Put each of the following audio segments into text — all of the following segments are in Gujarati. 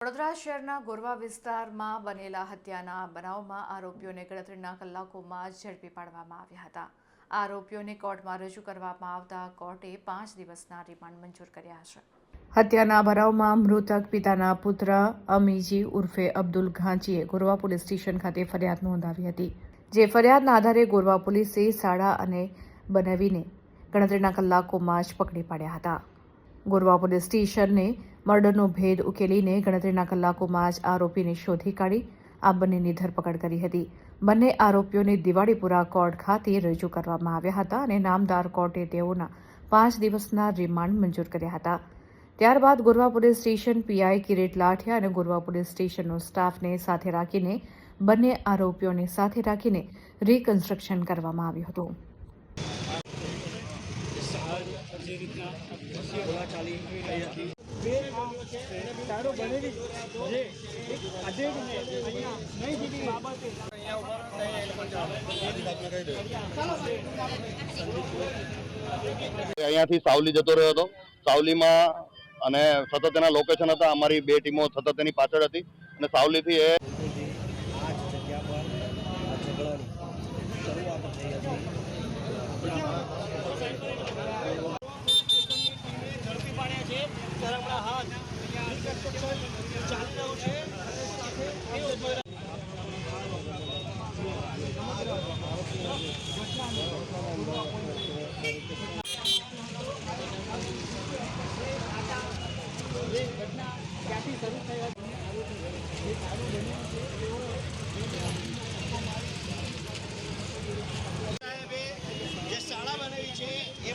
વડોદરા શહેરના ગોરવા વિસ્તારમાં બનેલા હત્યાના બનાવમાં આરોપીઓને ગણતરીના કલાકોમાં જ ઝડપી પાડવામાં આવ્યા હતા। આરોપીઓને કોર્ટમાં રજૂ કરવામાં આવતા કોર્ટે 5 દિવસના રિમાન્ડ મંજૂર કર્યા છે। હત્યાના બનાવમાં મૃતક પિતાના પુત્ર અમીજી ઉર્ફે અબ્દુલ ઘાંચીએ ગોરવા પોલીસ સ્ટેશન ખાતે ફરિયાદ નોંધાવી હતી, જે ફરિયાદના આધારે ગોરવા પોલીસે સાડા અને બનાવીને ગણતરીના કલાકોમાં જ પકડી પાડ્યા હતા। ગોરવા પોલીસ સ્ટેશને મર્ડરનો ભેદ ઉકેલીને ગણતરીના કલાકોમાં જ આરોપીને શોધી કાઢી આ બંનેની ધરપકડ કરી હતી। બંને આરોપીઓને દિવાળીપુરા કોર્ટ ખાતે રજૂ કરવામાં આવ્યા હતા અને નામદાર કોર્ટે તેઓના 5 દિવસના રિમાન્ડ મંજૂર કર્યા હતા। ત્યારબાદ Gorwa police station PI Kirit Lathiya અને ગોરવા પોલીસ સ્ટેશનનો સ્ટાફને સાથે રાખીને બંને આરોપીઓને સાથે રાખીને રિકન્સ્ટ્રક્શન કરવામાં આવ્યું હતું। અહીંયાથી સાવલી જતો રહ્યો હતો। સાવલીમાં અને સતત એના લોકેશન હતા। અમારી બે ટીમો સતત એની પાછળ હતી અને સાવલીથી એ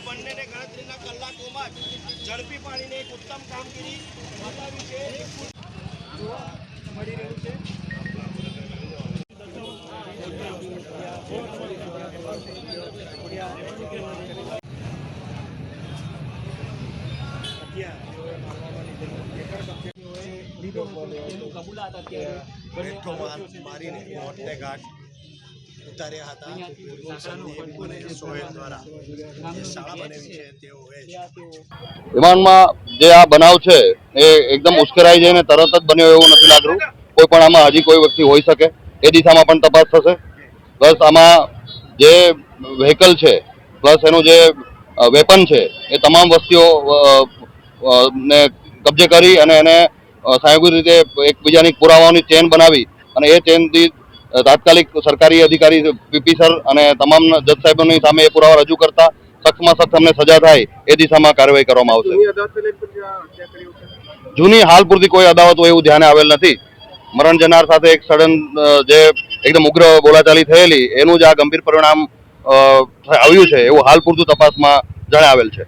બંનેને ગણતરીના કલાકોમાં ઝડપી પાડીને એક ઉત્તમ કામગીરી બતાવી છે જોવા મળી રહ્યું છે। મારીને મોતને ઘાટ ઉતાર્યા હતા। સંદીપ અને સોહેલ દ્વારા શાળા બનાવી છે તેઓએ વિમાનમાં જે આ બનાવ છે એ એકદમ ઉશ્કેરાઈ જઈને તરત જ બન્યો એવું નથી લાગતું। કોઈ પણ આમાં હજી કોઈ વ્યક્તિ હોઈ શકે, એ દિશામાં પણ તપાસ થશે। પ્લસ આમાં જે વ્હીકલ છે પ્લસ એનું જે વેપન છે એ તમામ વસ્તુઓ ને કબજે કરી અને એને સાયગુર રીતે એકબીજાની પુરાવાઓની ચેન બનાવી અને એ ચેનથી તાત્કાલિક સરકારી અધિકારી પીપી સર અને તમામ જજ સાહેબોની સામે એ પુરાવા રજૂ કરતા સખ્તમાં સખ્ત અમને સજા થાય એ દિશામાં કાર્યવાહી કરવામાં આવશે। જૂની હાલ પૂરતી કોઈ અદાવત હોય એવું ધ્યાને આવેલ નથી। મરણ જનાર સાથે એક સડન જે એકદમ ઉગ્ર બોલાચાલી થયેલી એનું જ આ ગંભીર પરિણામ આવ્યું છે એવું હાલ પૂરતું તપાસમાં જણાવેલ છે।